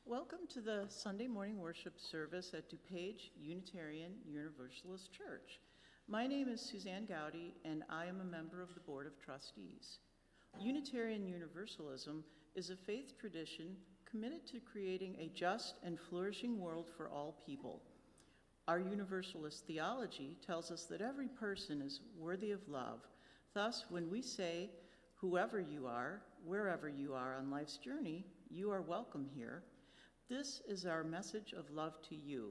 Welcome to the Sunday morning worship service at DuPage Unitarian Universalist Church. My name is Suzanne Gowdy, and I am a member of the Board of Trustees. Unitarian Universalism is a faith tradition committed to creating a just and flourishing world for all people. Our Universalist theology tells us that every person is worthy of love. Thus, when we say, whoever you are, wherever you are on life's journey, you are welcome here, this is our message of love to you,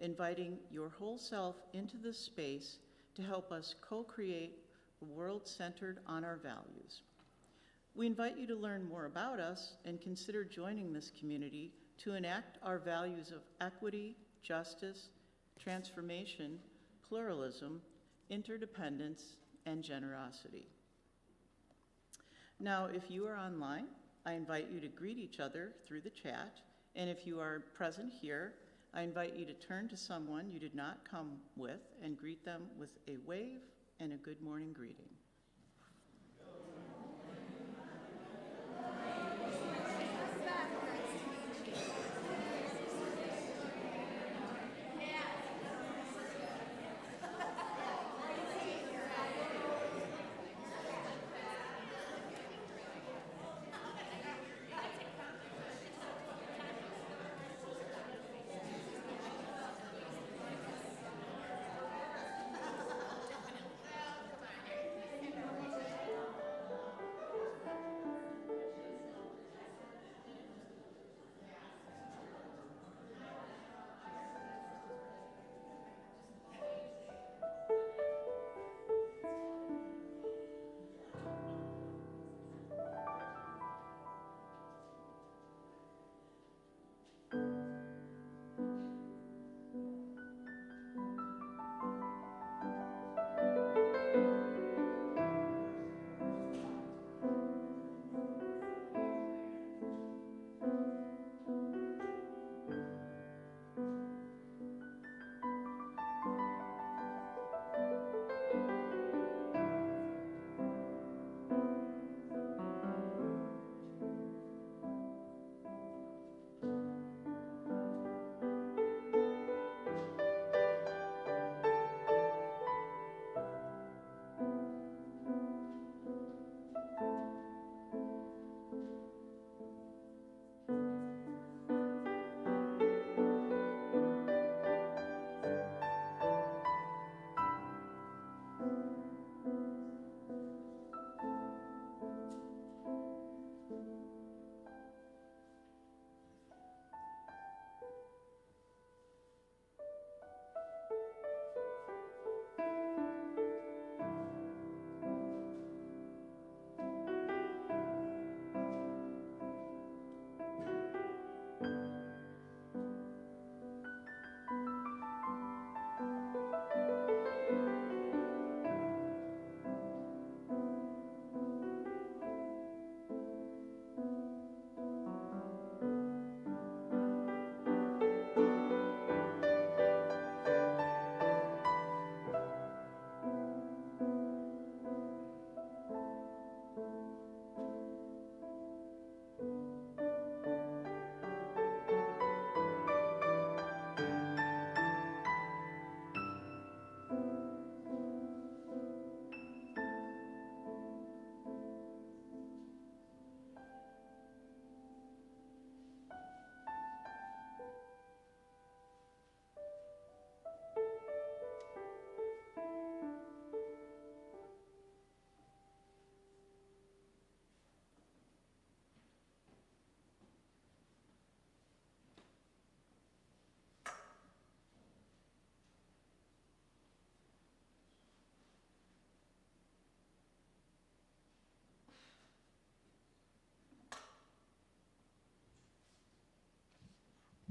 inviting your whole self into this space to help us co-create a world centered on our values. We invite you to learn more about us and consider joining this community to enact our values of equity, justice, transformation, pluralism, interdependence, and generosity. Now, if you are online, I invite you to greet each other through the chat. And if you are present here, I invite you to turn to someone you did not come with and greet them with a wave and a good morning greeting.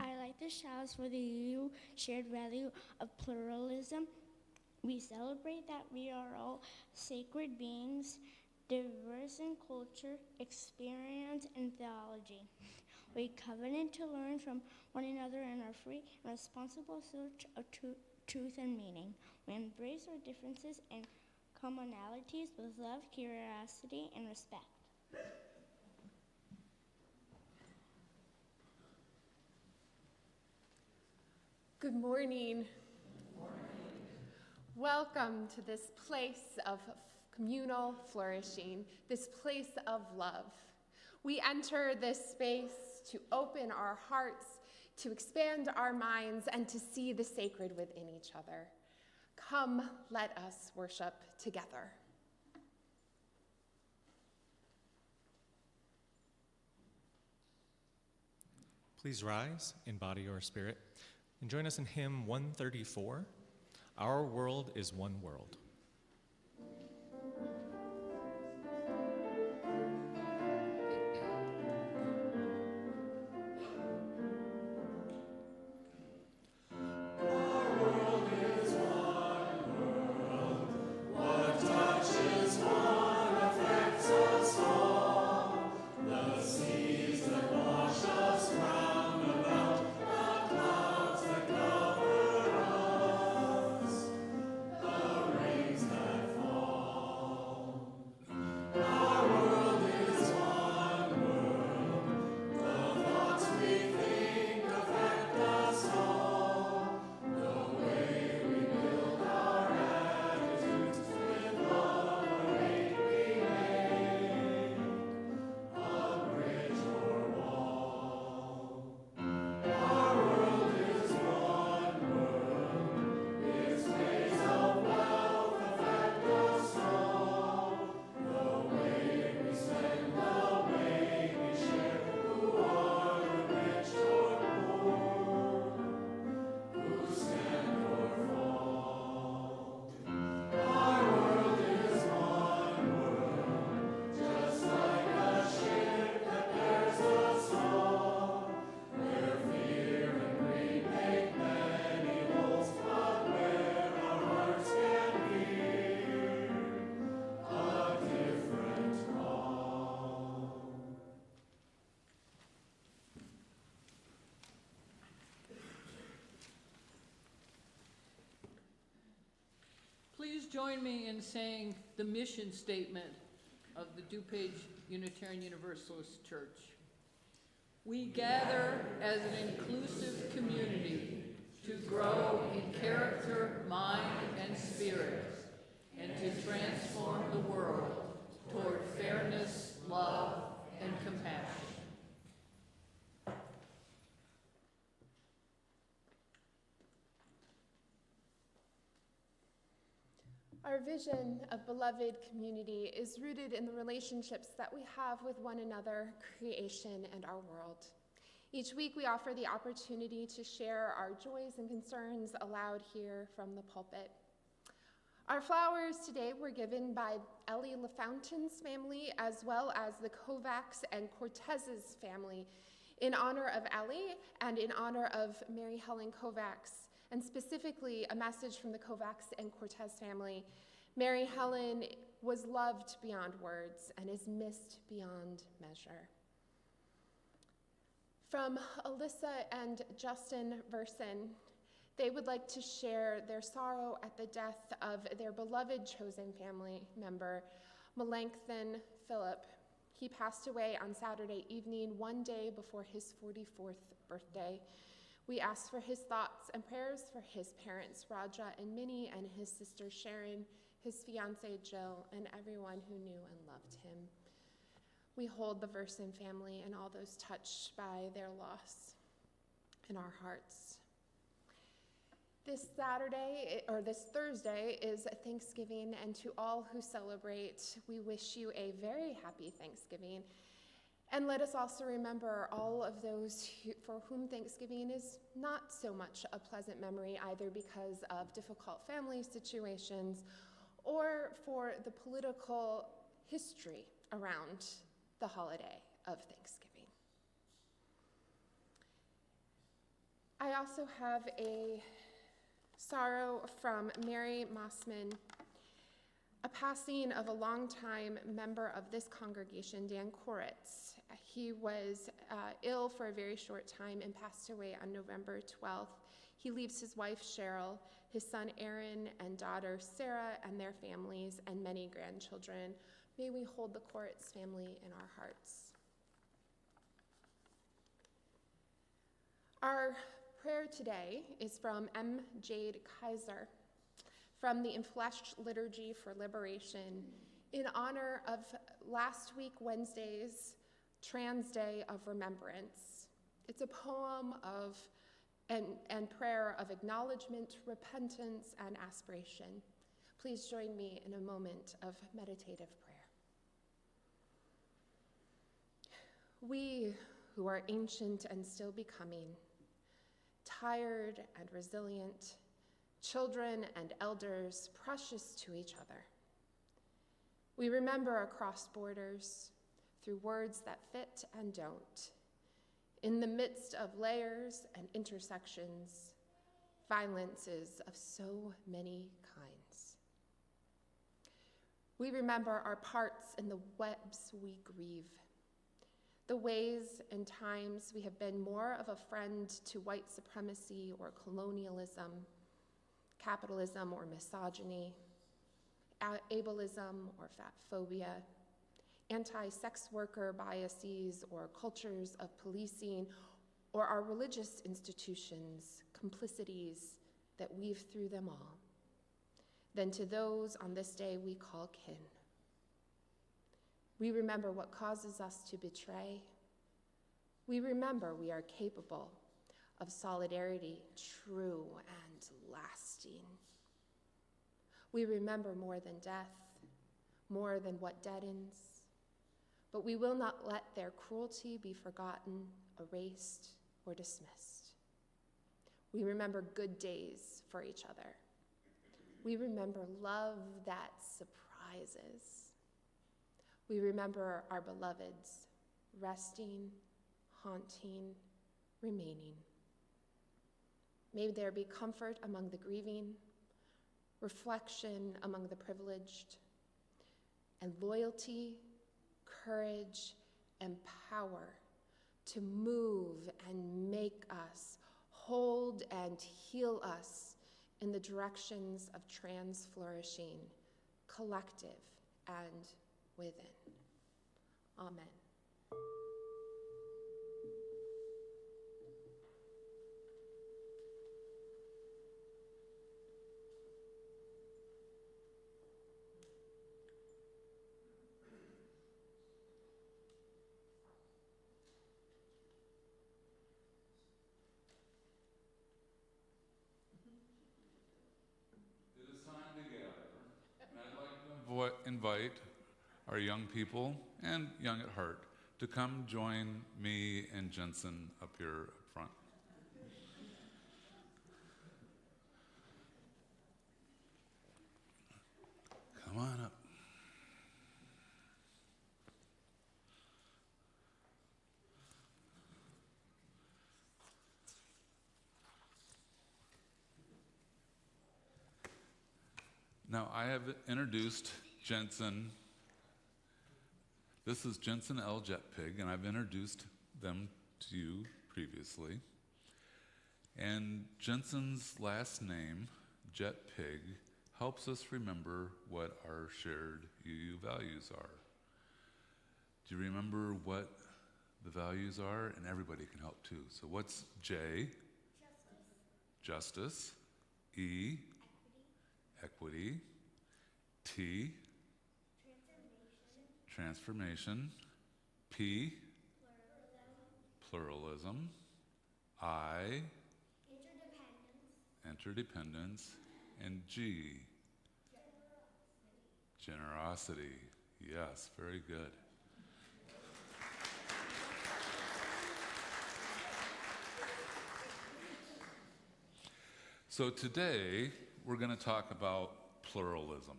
I like the shouts for the EU shared value of pluralism. We celebrate that we are all sacred beings, diverse in culture, experience, and theology. We covenant to learn from one another in our free and responsible search of truth and meaning. We embrace our differences and commonalities with love, curiosity, and respect. Good morning. Welcome to this place of communal flourishing, this place of love. We enter this space to open our hearts, to expand our minds, and to see the sacred within each other. Come, let us worship together. Please rise in body or spirit and join us in hymn 134, Our World is One World. Please join me in saying the mission statement of the DuPage Unitarian Universalist Church. We gather as an inclusive community to grow in character, mind, and spirit, and to transform the world toward fairness, love, and compassion. Our vision of beloved community is rooted in the relationships that we have with one another, creation, and our world. Each week we offer the opportunity to share our joys and concerns aloud here from the pulpit. Our flowers today were given by Ellie LaFountain's family as well as the Kovacs and Cortez's family in honor of Ellie and in honor of Mary Helen Kovacs, and specifically a message from the Kovacs and Cortez family. Mary Helen was loved beyond words and is missed beyond measure. From Alyssa and Justin Verson, they would like to share their sorrow at the death of their beloved chosen family member, Melanchthon Philip. He passed away on Saturday evening, one day before his 44th birthday. We ask for his thoughts and prayers for his parents, Raja and Minnie, and his sister Sharon, his fiancée Jill, and everyone who knew and loved him. We hold the Verson family and all those touched by their loss in our hearts. This Thursday is Thanksgiving, and to all who celebrate, we wish you a very happy Thanksgiving. And let us also remember all of those for whom Thanksgiving is not so much a pleasant memory, either because of difficult family situations or for the political history around the holiday of Thanksgiving. I also have a sorrow from Mary Mossman, a passing of a longtime member of this congregation, Dan Koritz. He was ill for a very short time and passed away on November 12th. He leaves his wife, Cheryl, his son, Aaron, and daughter, Sarah, and their families, and many grandchildren. May we hold the Koritz family in our hearts. Our prayer today is from M. Jade Kaiser from the Enfleshed Liturgy for Liberation in honor of last week Wednesday's Trans Day of Remembrance. It's a poem of and prayer of acknowledgement, repentance, and aspiration. Please join me in a moment of meditative prayer. We who are ancient and still becoming, tired and resilient, children and elders precious to each other. We remember across borders, through words that fit and don't, in the midst of layers and intersections, violences of so many kinds. We remember our parts in the webs we grieve, the ways and times we have been more of a friend to white supremacy or colonialism, capitalism or misogyny, ableism or fat phobia, anti-sex worker biases or cultures of policing, or our religious institutions, complicities that weave through them all, than to those on this day we call kin. We remember what causes us to betray. We remember we are capable of solidarity, true and lasting. We remember more than death, more than what deadens, but we will not let their cruelty be forgotten, erased, or dismissed. We remember good days for each other. We remember love that surprises. We remember our beloveds, resting, haunting, remaining. May there be comfort among the grieving, reflection among the privileged, and loyalty, courage, and power to move and make us, hold and heal us in the directions of trans flourishing, collective and within. Amen. Invite our young people and young at heart to come join me and Jensen up here up front. Come on up. Now, I have introduced Jensen. This is Jensen L. Jetpig, and I've introduced them to you previously. And Jensen's last name, Jetpig, helps us remember what our shared UU values are. Do you remember what the values are? And everybody can help too. So what's J? Justice. E? Equity. T? Transformation. P? Pluralism. I? Interdependence. And G? Generosity. Yes, very good. So today, we're going to talk about pluralism.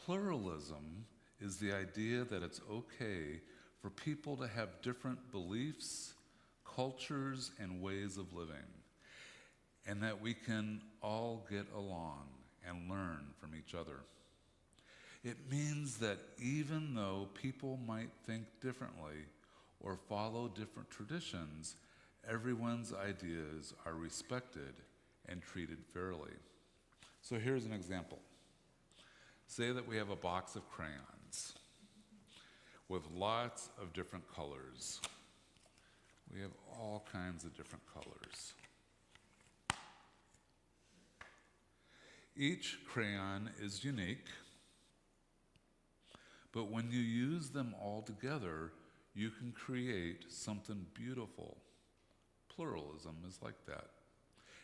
Pluralism is the idea that it's okay for people to have different beliefs, cultures, and ways of living, and that we can all get along and learn from each other. It means that even though people might think differently or follow different traditions, everyone's ideas are respected and treated fairly. So here's an example. Say that we have a box of crayons with lots of different colors. We have all kinds of different colors. Each crayon is unique, but when you use them all together, you can create something beautiful. Pluralism is like that.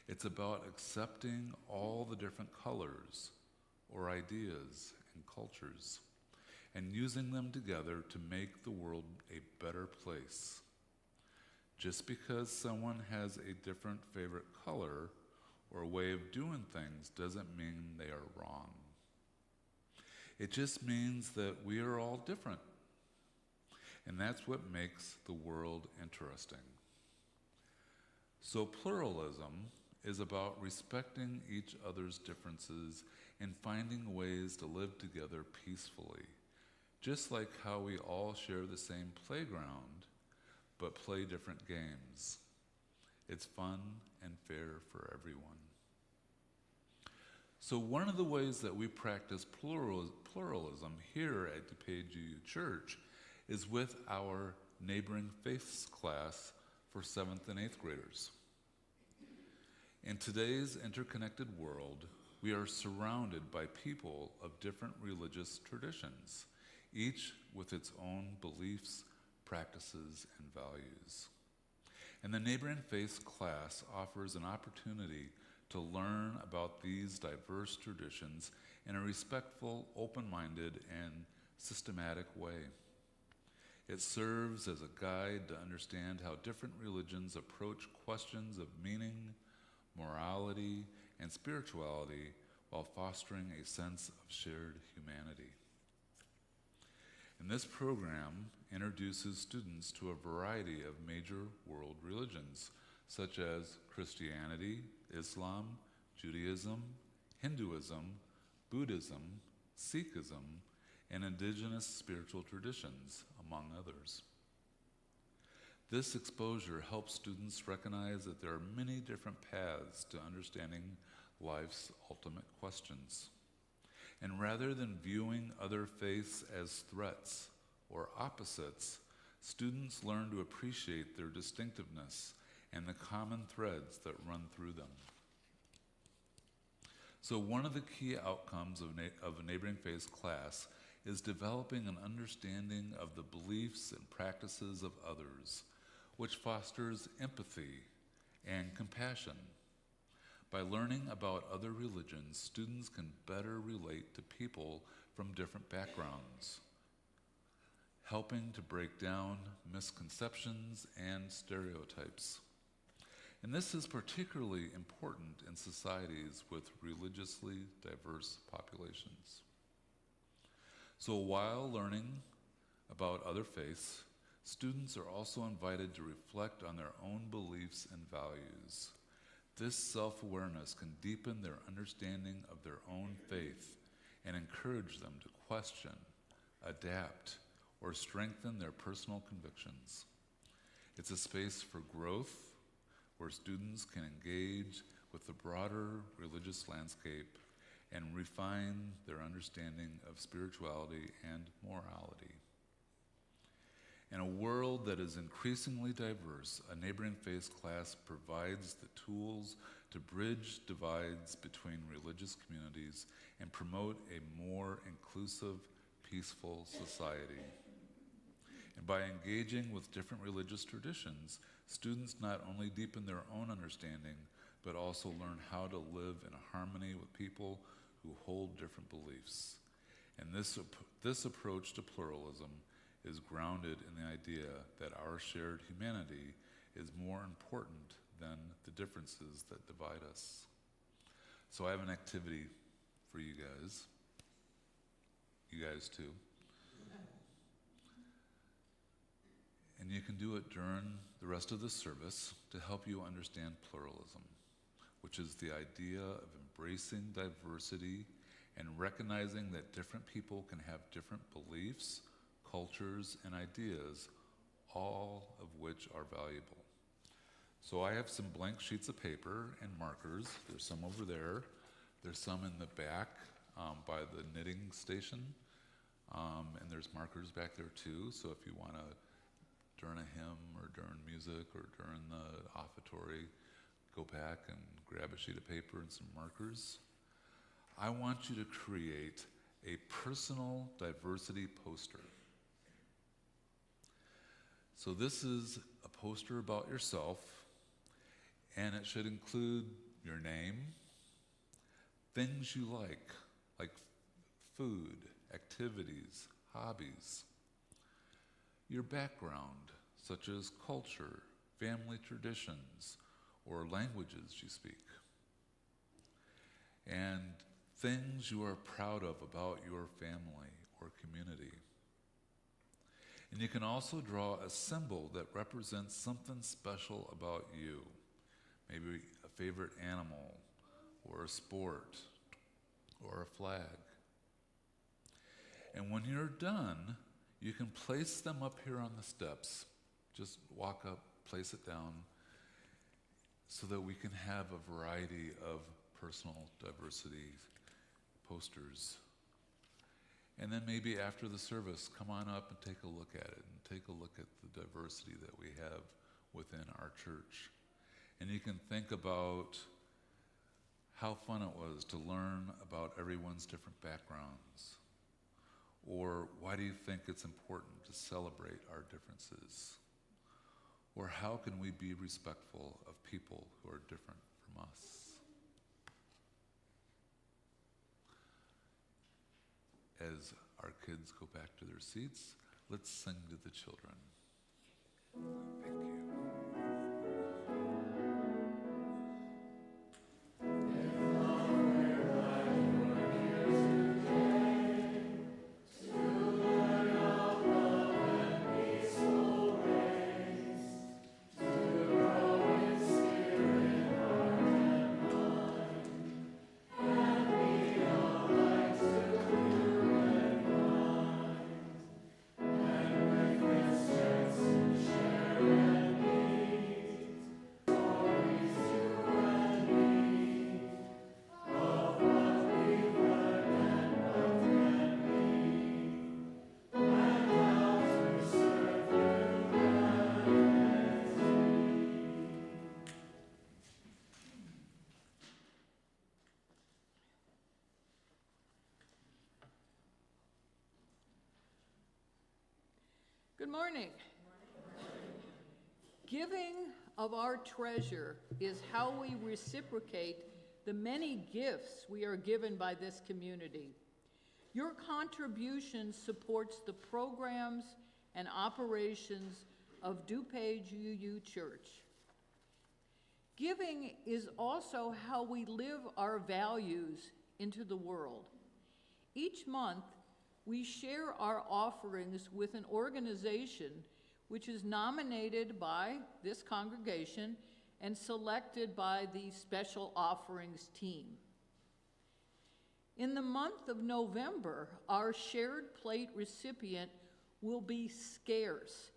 It's about accepting all the different colors or ideas and cultures and using them together to make the world a better place. Just because someone has a different favorite color or way of doing things doesn't mean they are wrong. It just means that we are all different. And that's what makes the world interesting. So pluralism is about respecting each other's differences and finding ways to live together peacefully, just like how we all share the same playground, but play different games. It's fun and fair for everyone. So one of the ways that we practice pluralism here at DuPage UU Church is with our Neighboring Faiths class for 7th and 8th graders. In today's interconnected world, we are surrounded by people of different religious traditions, each with its own beliefs, practices, and values. And the Neighboring Faiths class offers an opportunity to learn about these diverse traditions in a respectful, open-minded, and systematic way. It serves as a guide to understand how different religions approach questions of meaning, morality, and spirituality while fostering a sense of shared humanity. And this program introduces students to a variety of major world religions, such as Christianity, Islam, Judaism, Hinduism, Buddhism, Sikhism, and indigenous spiritual traditions, among others. This exposure helps students recognize that there are many different paths to understanding life's ultimate questions. And rather than viewing other faiths as threats or opposites, students learn to appreciate their distinctiveness and the common threads that run through them. So one of the key outcomes of a Neighboring Faiths class is developing an understanding of the beliefs and practices of others, which fosters empathy and compassion. By learning about other religions, students can better relate to people from different backgrounds, helping to break down misconceptions and stereotypes. And this is particularly important in societies with religiously diverse populations. So while learning about other faiths, students are also invited to reflect on their own beliefs and values. This self-awareness can deepen their understanding of their own faith and encourage them to question, adapt, or strengthen their personal convictions. It's a space for growth where students can engage with the broader religious landscape and refine their understanding of spirituality and morality. In a world that is increasingly diverse, a Neighboring Faiths class provides the tools to bridge divides between religious communities and promote a more inclusive, peaceful society. And by engaging with different religious traditions, students not only deepen their own understanding, but also learn how to live in harmony with people who hold different beliefs. And this approach to pluralism is grounded in the idea that our shared humanity is more important than the differences that divide us. So I have an activity for you guys too. And you can do it during the rest of the service to help you understand pluralism, which is the idea of embracing diversity and recognizing that different people can have different beliefs, cultures, and ideas, all of which are valuable. So I have some blank sheets of paper and markers. There's some over there. There's some in the back by the knitting station. And there's markers back there too. So if you want to during a hymn or during music or during the offertory, go back and grab a sheet of paper and some markers. I want you to create a personal diversity poster. So this is a poster about yourself, and it should include your name, things you like food, activities, hobbies, your background, such as culture, family traditions, or languages you speak, and things you are proud of about your family or community. And you can also draw a symbol that represents something special about you, maybe a favorite animal, or a sport, or a flag. And when you're done, you can place them up here on the steps. Just walk up, place it down, so that we can have a variety of personal diversity posters. And then maybe after the service, come on up and take a look at it, and take a look at the diversity that we have within our church. And you can think about how fun it was to learn about everyone's different backgrounds. Or why do you think it's important to celebrate our differences? Or how can we be respectful of people who are different from us? As our kids go back to their seats, let's sing to the children. Thank you. Good morning. Giving of our treasure is how we reciprocate the many gifts we are given by this community. Your contribution supports the programs and operations of DuPage UU Church. Giving is also how we live our values into the world. Each month, we share our offerings with an organization which is nominated by this congregation and selected by the Special Offerings team. In the month of November, our shared plate recipient will be SCARES,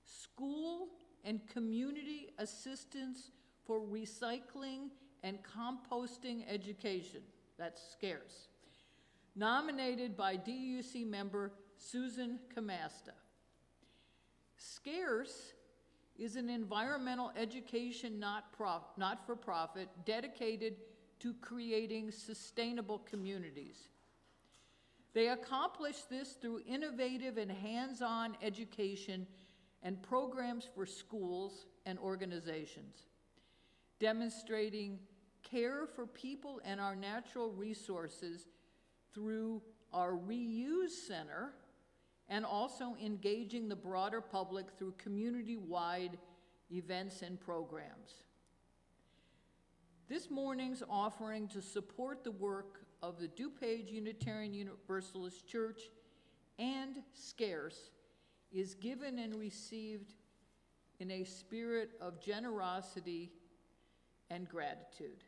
School and Community Assistance for Recycling and Composting Education. That's SCARES. Nominated by DUC member Susan Camasta. SCARES is an environmental education not-for-profit dedicated to creating sustainable communities. They accomplish this through innovative and hands-on education and programs for schools and organizations, demonstrating care for people and our natural resources through our Reuse Center, and also engaging the broader public through community-wide events and programs. This morning's offering to support the work of the DuPage Unitarian Universalist Church and SCARES is given and received in a spirit of generosity and gratitude.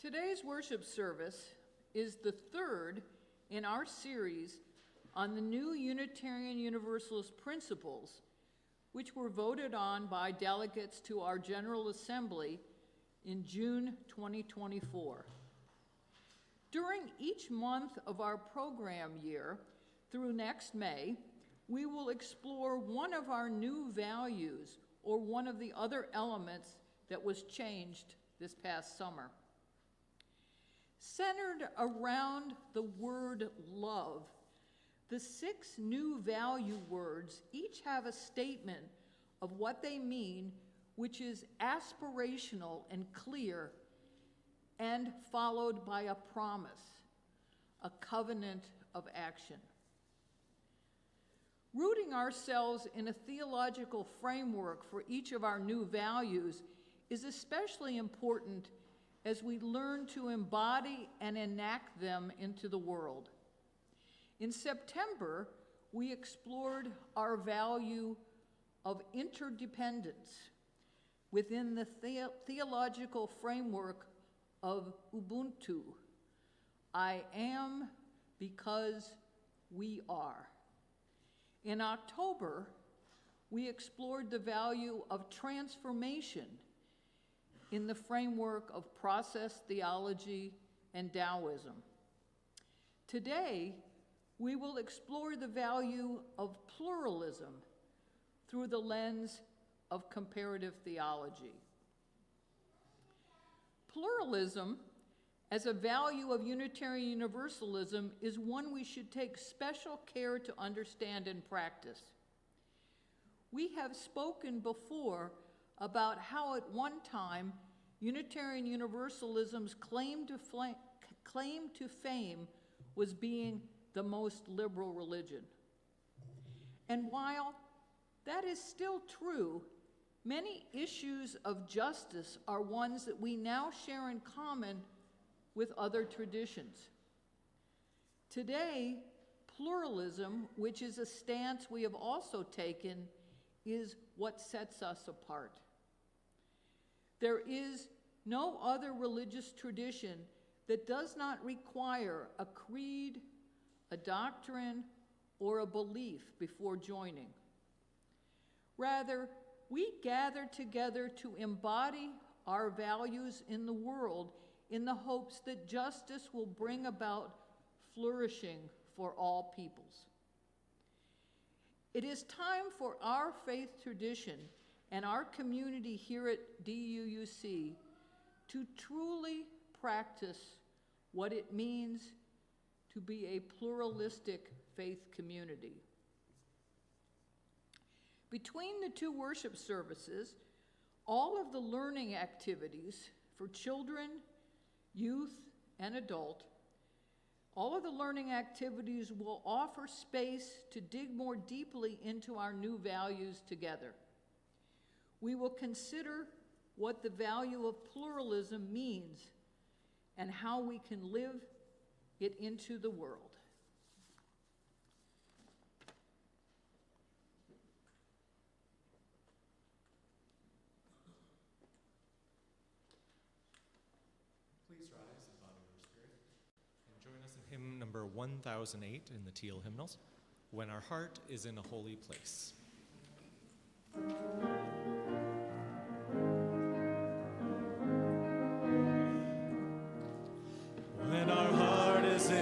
Today's worship service is the third in our series on the new Unitarian Universalist principles, which were voted on by delegates to our General Assembly in June 2024. During each month of our program year through next May, we will explore one of our new values or one of the other elements that was changed this past summer. Centered around the word love, the 6 new value words each have a statement of what they mean, which is aspirational and clear, and followed by a promise, a covenant of action. Rooting ourselves in a theological framework for each of our new values is especially important as we learn to embody and enact them into the world. In September, we explored our value of interdependence within the theological framework of Ubuntu. I am because we are. In October, we explored the value of transformation in the framework of process theology and Taoism. Today, we will explore the value of pluralism through the lens of comparative theology. Pluralism, as a value of Unitarian Universalism, is one we should take special care to understand and practice. We have spoken before about how at one time Unitarian Universalism's claim to fame was being the most liberal religion. And while that is still true, many issues of justice are ones that we now share in common with other traditions. Today, pluralism, which is a stance we have also taken, is what sets us apart. There is no other religious tradition that does not require a creed, a doctrine, or a belief before joining. Rather, we gather together to embody our values in the world in the hopes that justice will bring about flourishing for all peoples. It is time for our faith tradition and our community here at DUUC to truly practice what it means to be a pluralistic faith community. Between the two worship services, all of the learning activities for children, youth, and adult, all of the learning activities will offer space to dig more deeply into our new values together. We will consider what the value of pluralism means and how we can live it into the world. Please rise in body or spirit and join us in hymn number 1008 in the Teal hymnals, When Our Heart is in a Holy Place. When our heart is in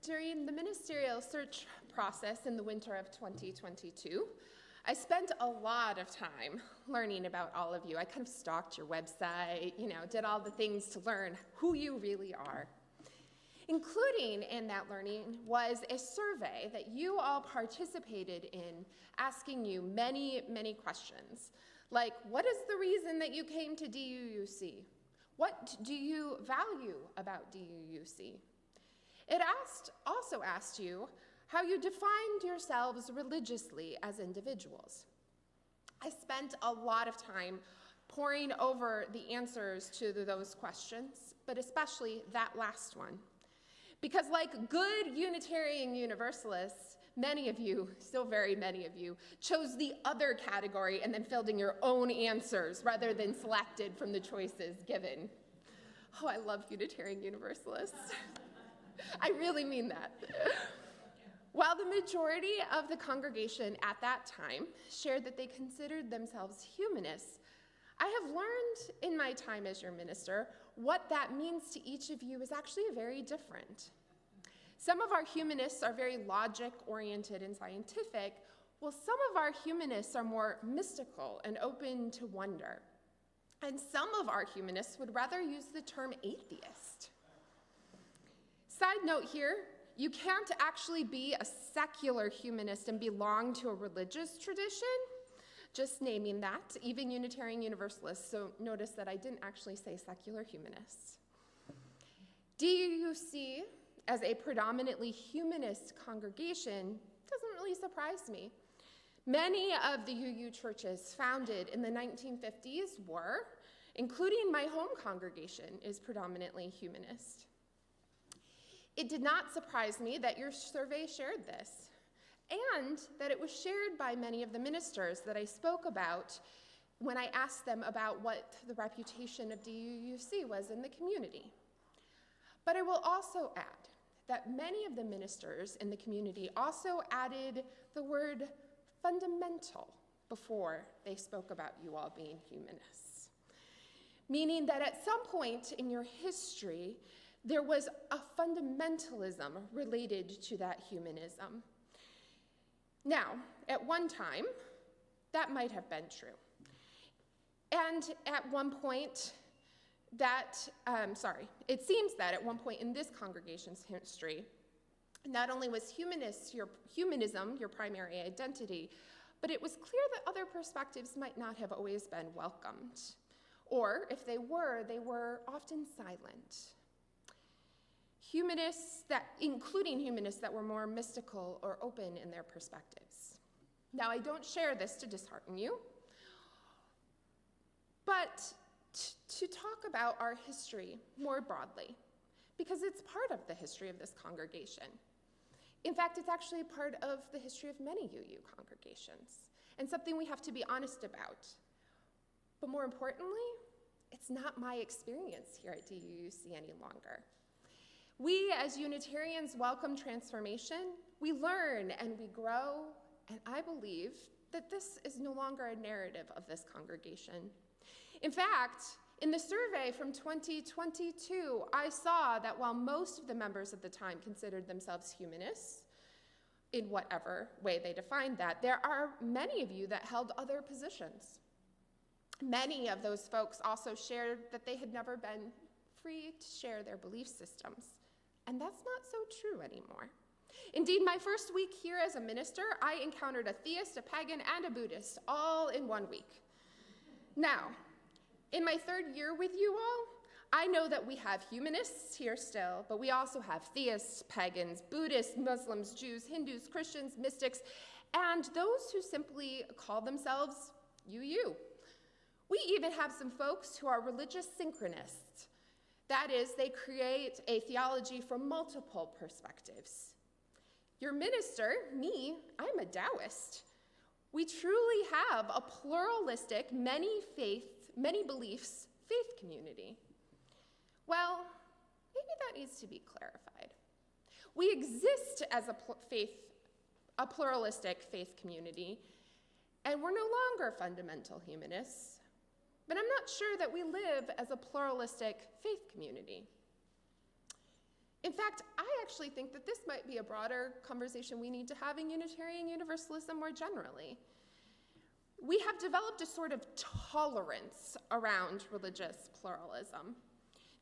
During the ministerial search process in the winter of 2022, I spent a lot of time learning about all of you. I kind of stalked your website, did all the things to learn who you really are. Including in that learning was a survey that you all participated in, asking you many, many questions. Like, what is the reason that you came to DUUC? What do you value about DUUC? It also asked you how you defined yourselves religiously as individuals. I spent a lot of time poring over the answers to those questions, but especially that last one. Because like good Unitarian Universalists, many of you, still very many of you, chose the other category and then filled in your own answers rather than selected from the choices given. Oh, I love Unitarian Universalists. I really mean that. While the majority of the congregation at that time shared that they considered themselves humanists, I have learned in my time as your minister what that means to each of you is actually very different. Some of our humanists are very logic-oriented and scientific, while some of our humanists are more mystical and open to wonder. And some of our humanists would rather use the term atheist. Side note here, you can't actually be a secular humanist and belong to a religious tradition. Just naming that, even Unitarian Universalists, so notice that I didn't actually say secular humanists. DUUC, as a predominantly humanist congregation, doesn't really surprise me. Many of the UU churches founded in the 1950s were, including my home congregation, is predominantly humanist. It did not surprise me that your survey shared this, and that it was shared by many of the ministers that I spoke about when I asked them about what the reputation of DUUC was in the community. But I will also add that many of the ministers in the community also added the word fundamental before they spoke about you all being humanists, meaning that at some point in your history, there was a fundamentalism related to that humanism. Now, at one time, that might have been true. And at one point, it seems that at one point in this congregation's history, not only was humanism your primary identity, but it was clear that other perspectives might not have always been welcomed. Or if they were often silent. Including humanists that were more mystical or open in their perspectives. Now, I don't share this to dishearten you, but to talk about our history more broadly, because it's part of the history of this congregation. In fact, it's actually part of the history of many UU congregations, and something we have to be honest about. But more importantly, it's not my experience here at DUUC any longer. We, as Unitarians, welcome transformation. We learn and we grow, and I believe that this is no longer a narrative of this congregation. In fact, in the survey from 2022, I saw that while most of the members at the time considered themselves humanists, in whatever way they defined that, there are many of you that held other positions. Many of those folks also shared that they had never been free to share their belief systems. And that's not so true anymore. Indeed, my first week here as a minister, I encountered a theist, a pagan, and a Buddhist all in 1 week. Now, in my third year with you all, I know that we have humanists here still, but we also have theists, pagans, Buddhists, Muslims, Jews, Hindus, Christians, mystics, and those who simply call themselves UU. We even have some folks who are religious synchronists. That is, they create a theology from multiple perspectives. Your minister, me, I'm a Taoist. We truly have a pluralistic, many beliefs faith community. Well, maybe that needs to be clarified. We exist as a pluralistic faith community, and we're no longer fundamental humanists. But I'm not sure that we live as a pluralistic faith community. In fact, I actually think that this might be a broader conversation we need to have in Unitarian Universalism more generally. We have developed a sort of tolerance around religious pluralism.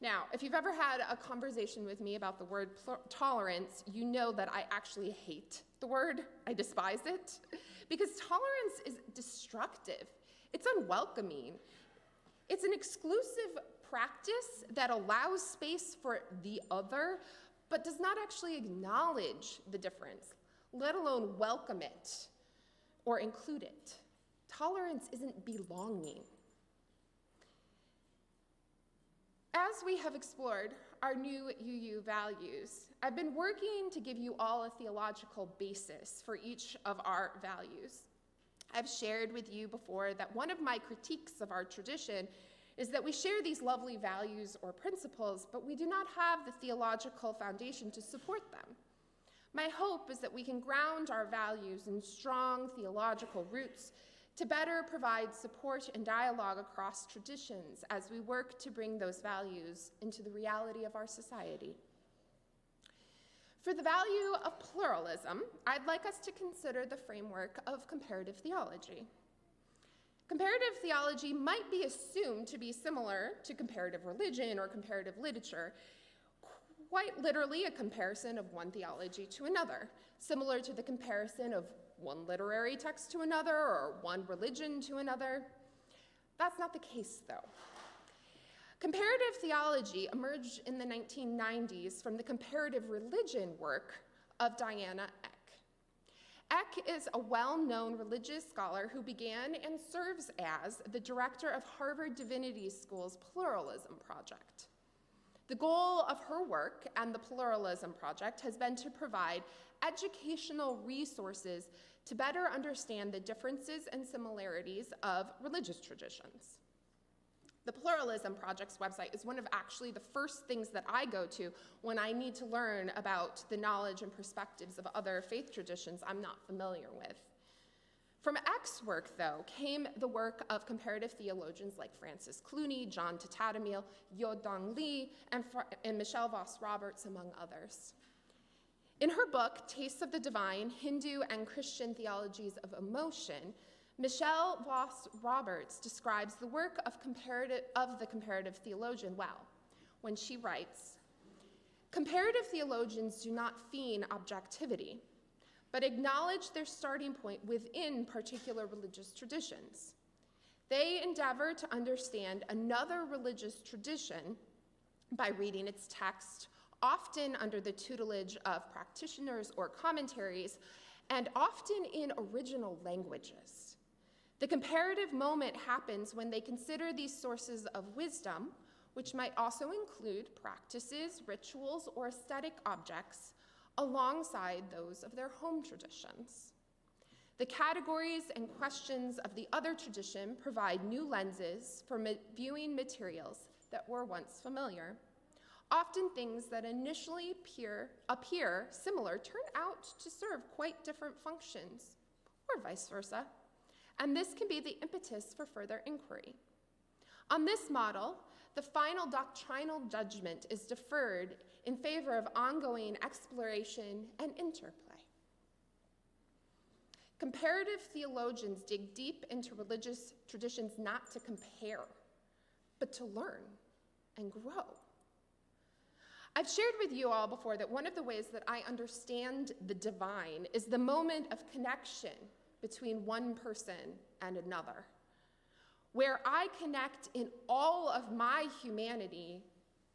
Now, if you've ever had a conversation with me about the word tolerance, you know that I actually hate the word. I despise it, because tolerance is destructive. It's unwelcoming. It's an exclusive practice that allows space for the other, but does not actually acknowledge the difference, let alone welcome it or include it. Tolerance isn't belonging. As we have explored our new UU values, I've been working to give you all a theological basis for each of our values. I've shared with you before that one of my critiques of our tradition is that we share these lovely values or principles, but we do not have the theological foundation to support them. My hope is that we can ground our values in strong theological roots to better provide support and dialogue across traditions as we work to bring those values into the reality of our society. For the value of pluralism, I'd like us to consider the framework of comparative theology. Comparative theology might be assumed to be similar to comparative religion or comparative literature, quite literally a comparison of one theology to another, similar to the comparison of one literary text to another or one religion to another. That's not the case, though. Comparative theology emerged in the 1990s from the comparative religion work of Diana Eck. Eck is a well-known religious scholar who began and serves as the director of Harvard Divinity School's Pluralism Project. The goal of her work and the Pluralism Project has been to provide educational resources to better understand the differences and similarities of religious traditions. The Pluralism Project's website is one of actually the first things that I go to when I need to learn about the knowledge and perspectives of other faith traditions I'm not familiar with. From Eck's work, though, came the work of comparative theologians like Francis Clooney, John Tatadamil, Yo-Dong Lee, and Michelle Voss Roberts, among others. In her book, Tastes of the Divine, Hindu and Christian Theologies of Emotion, Michelle Voss Roberts describes the work of the comparative theologian well, when she writes, "Comparative theologians do not feign objectivity, but acknowledge their starting point within particular religious traditions. They endeavor to understand another religious tradition by reading its text, often under the tutelage of practitioners or commentaries, and often in original languages. The comparative moment happens when they consider these sources of wisdom, which might also include practices, rituals, or aesthetic objects, alongside those of their home traditions. The categories and questions of the other tradition provide new lenses for viewing materials that were once familiar. Often things that initially appear similar turn out to serve quite different functions, or vice versa. And this can be the impetus for further inquiry. On this model, the final doctrinal judgment is deferred in favor of ongoing exploration and interplay. Comparative theologians dig deep into religious traditions not to compare, but to learn and grow. I've shared with you all before that one of the ways that I understand the divine is the moment of connection between one person and another, where I connect in all of my humanity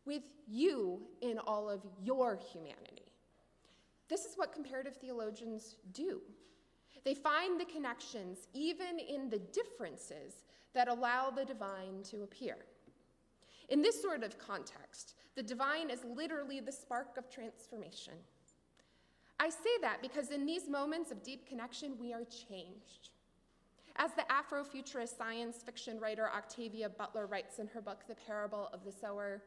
with you in all of your humanity. This is what comparative theologians do. They find the connections, even in the differences, that allow the divine to appear. In this sort of context, the divine is literally the spark of transformation. I say that because in these moments of deep connection, we are changed. As the Afrofuturist science fiction writer Octavia Butler writes in her book, The Parable of the Sower,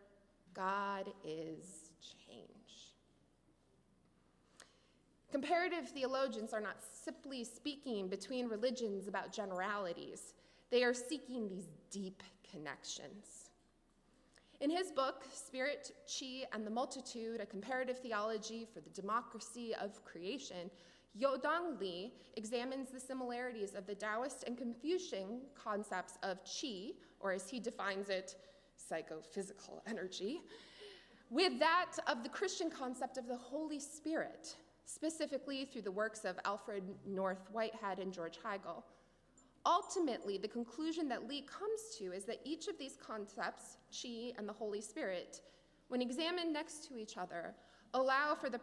God is change. Comparative theologians are not simply speaking between religions about generalities. They are seeking these deep connections. In his book, Spirit, Chi, and the Multitude, A Comparative Theology for the Democracy of Creation, Yodong Li examines the similarities of the Taoist and Confucian concepts of Qi, or as he defines it, psychophysical energy, with that of the Christian concept of the Holy Spirit, specifically through the works of Alfred North Whitehead and George Heigl. Ultimately, the conclusion that Li comes to is that each of these concepts, Qi and the Holy Spirit, when examined next to each other, allow for the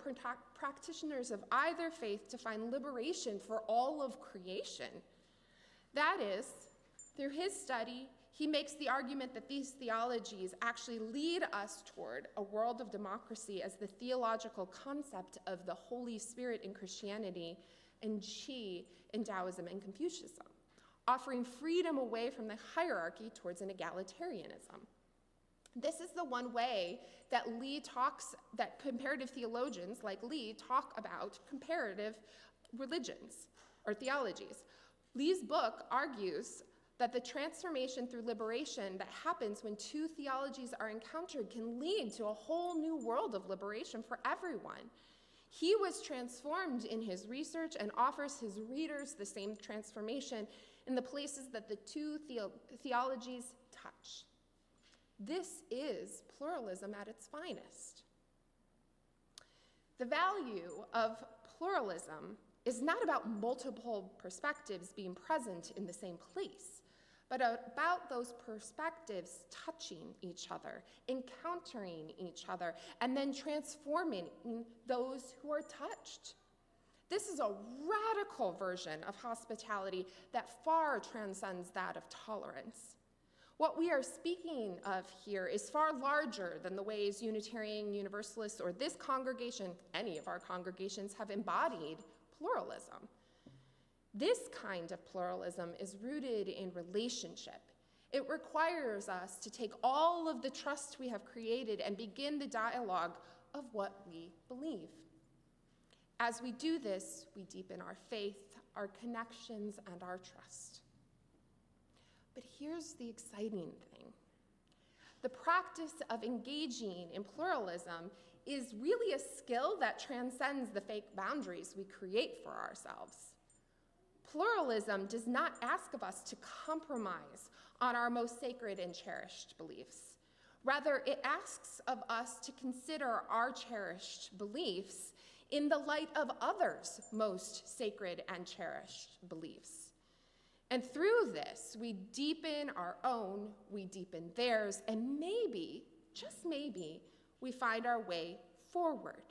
practitioners of either faith to find liberation for all of creation. That is, through his study, he makes the argument that these theologies actually lead us toward a world of democracy as the theological concept of the Holy Spirit in Christianity and Qi in Taoism and Confucianism, offering freedom away from the hierarchy towards an egalitarianism. This is the one way that that comparative theologians like Li talk about comparative religions or theologies. Li's book argues that the transformation through liberation that happens when two theologies are encountered can lead to a whole new world of liberation for everyone. He was transformed in his research and offers his readers the same transformation in the places that the two theologies touch. This is pluralism at its finest. The value of pluralism is not about multiple perspectives being present in the same place, but about those perspectives touching each other, encountering each other, and then transforming those who are touched. This is a radical version of hospitality that far transcends that of tolerance. What we are speaking of here is far larger than the ways Unitarian Universalists or this congregation, any of our congregations, have embodied pluralism. This kind of pluralism is rooted in relationship. It requires us to take all of the trust we have created and begin the dialogue of what we believe. As we do this, we deepen our faith, our connections, and our trust. But here's the exciting thing. The practice of engaging in pluralism is really a skill that transcends the fake boundaries we create for ourselves. Pluralism does not ask of us to compromise on our most sacred and cherished beliefs. Rather, it asks of us to consider our cherished beliefs in the light of others' most sacred and cherished beliefs. And through this, we deepen our own, we deepen theirs, and maybe, just maybe, we find our way forward.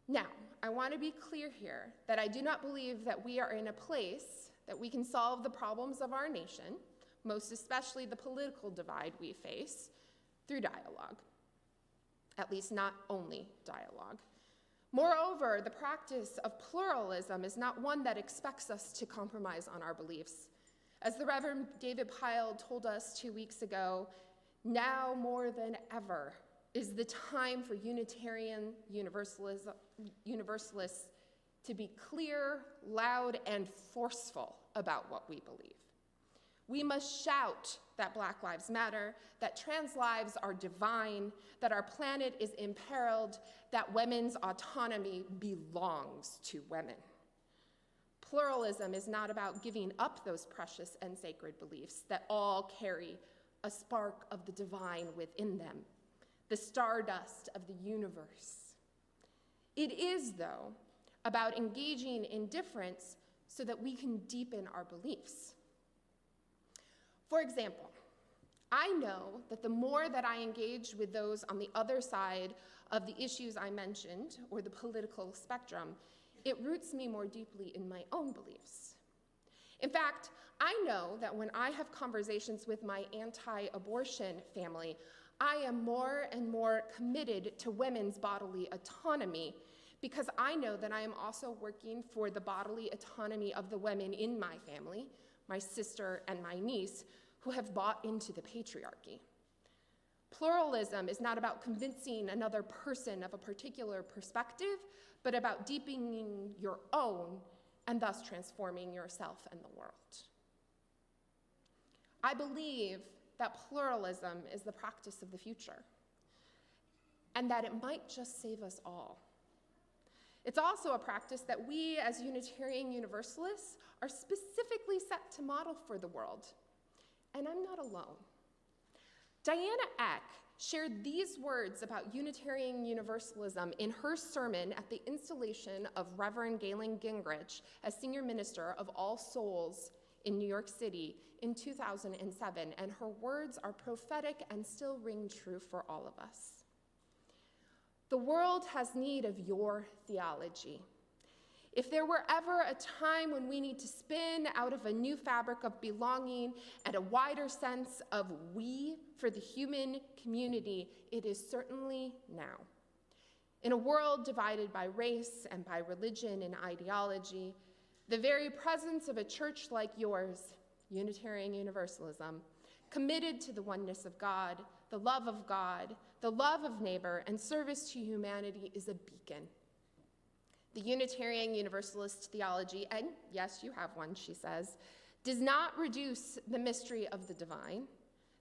Now, I want to be clear here that I do not believe that we are in a place that we can solve the problems of our nation, most especially the political divide we face, through dialogue. At least not only dialogue. Moreover, the practice of pluralism is not one that expects us to compromise on our beliefs. As the Reverend David Pyle told us 2 weeks ago, now more than ever is the time for Unitarian Universalists to be clear, loud, and forceful about what we believe. We must shout that Black Lives Matter, that trans lives are divine, that our planet is imperiled, that women's autonomy belongs to women. Pluralism is not about giving up those precious and sacred beliefs that all carry a spark of the divine within them, the stardust of the universe. It is, though, about engaging in difference so that we can deepen our beliefs. For example, I know that the more that I engage with those on the other side of the issues I mentioned, or the political spectrum, it roots me more deeply in my own beliefs. In fact, I know that when I have conversations with my anti-abortion family, I am more and more committed to women's bodily autonomy because I know that I am also working for the bodily autonomy of the women in my family, my sister and my niece, who have bought into the patriarchy. Pluralism is not about convincing another person of a particular perspective, but about deepening your own and thus transforming yourself and the world. I believe that pluralism is the practice of the future, and that it might just save us all. It's also a practice that we as Unitarian Universalists are specifically set to model for the world. And I'm not alone. Diana Eck shared these words about Unitarian Universalism in her sermon at the installation of Reverend Galen Gingrich as Senior Minister of All Souls in New York City in 2007, and her words are prophetic and still ring true for all of us. The world has need of your theology. If there were ever a time when we need to spin out of a new fabric of belonging and a wider sense of we for the human community, it is certainly now. In a world divided by race and by religion and ideology, the very presence of a church like yours, Unitarian Universalism, committed to the oneness of God, the love of neighbor, and service to humanity is a beacon. The Unitarian Universalist theology, and yes, you have one, she says, does not reduce the mystery of the divine,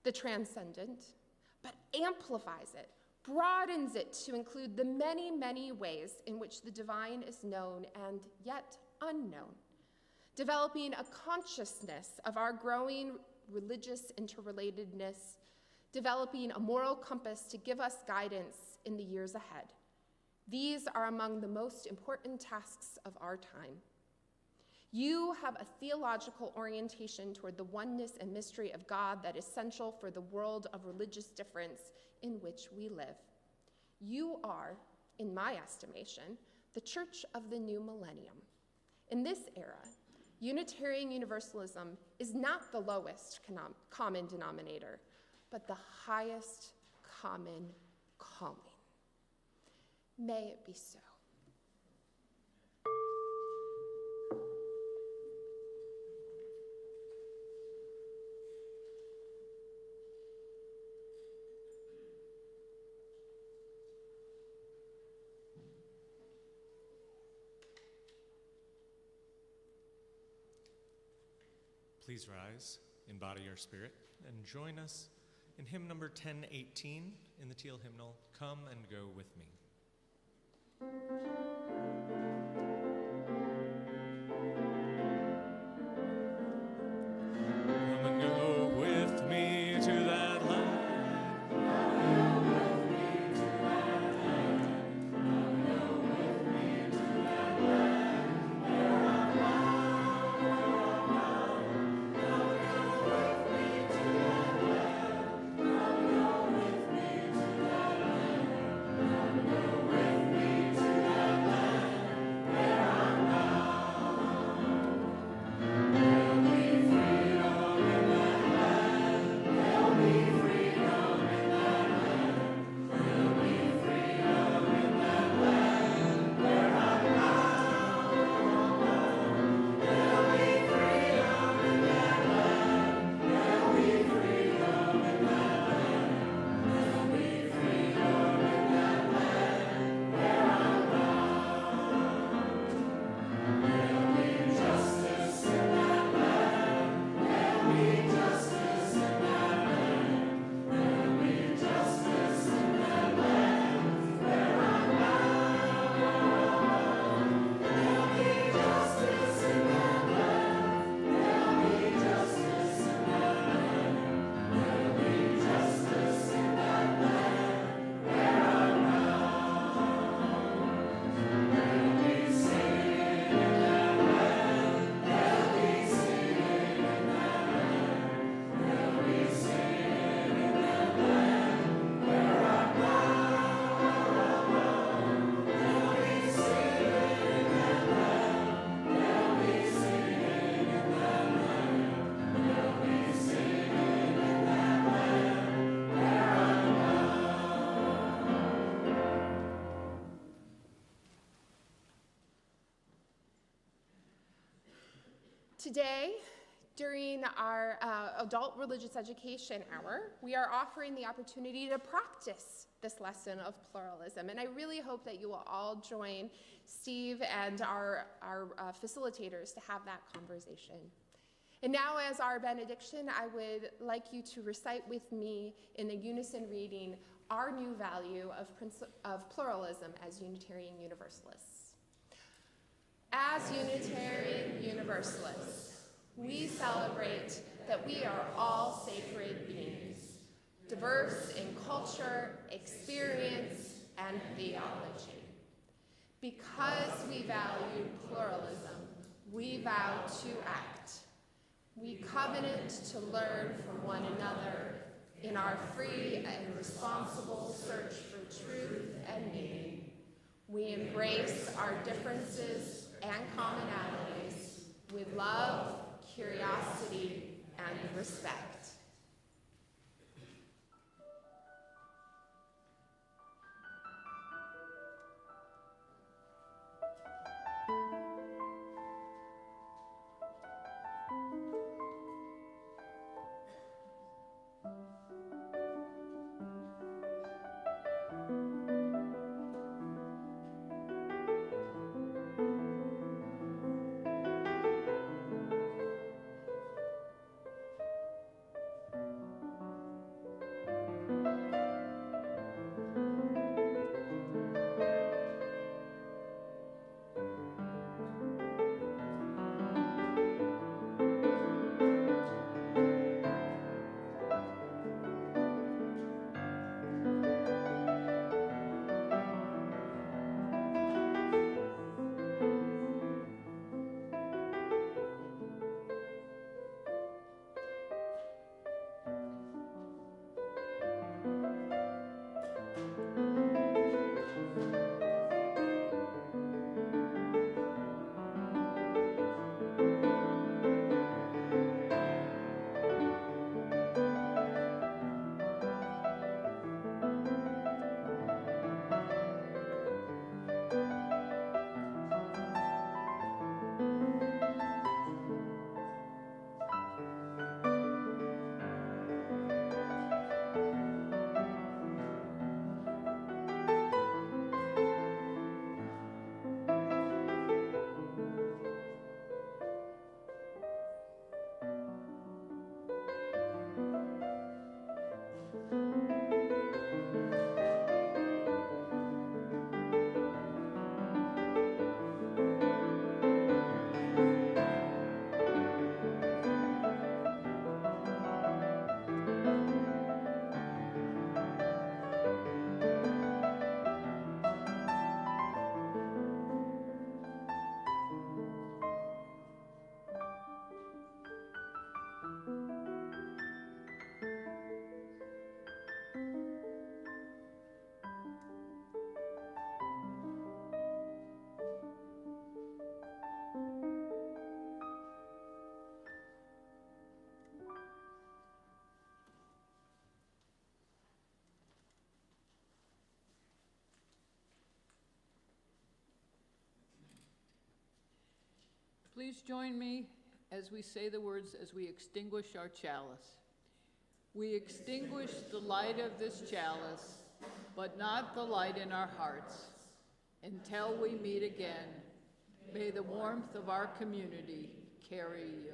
the transcendent, but amplifies it, broadens it to include the many, many ways in which the divine is known and yet unknown, developing a consciousness of our growing religious interrelatedness, developing a moral compass to give us guidance in the years ahead. These are among the most important tasks of our time. You have a theological orientation toward the oneness and mystery of God that is essential for the world of religious difference in which we live. You are, in my estimation, the church of the new millennium. In this era, Unitarian Universalism is not the lowest common denominator, but the highest common calling. May it be so. Please rise, embody your spirit, and join us in hymn number 1018 in the Teal hymnal, Come and Go With Me. Come and go with me to that land. Come and go with me to that land. Come and go with me to that land. Where I'm bound, Come and go with me to that land. Come and go with me to that land. Come and go with me to that land. Today, during our adult religious education hour, we are offering the opportunity to practice this lesson of pluralism. And I really hope that you will all join Steve and our facilitators to have that conversation. And now, as our benediction, I would like you to recite with me in the unison reading our new value of pluralism as Unitarian Universalists. As Unitarian Universalists, we celebrate that we are all sacred beings, diverse in culture, experience, and theology. Because we value pluralism, we vow to act. We covenant to learn from one another in our free and responsible search for truth and meaning. We embrace our differences and commonalities with love, curiosity, and respect. Please join me as we say the words as we extinguish our chalice. We extinguish the light of this chalice, but not the light in our hearts. Until we meet again, may the warmth of our community carry you.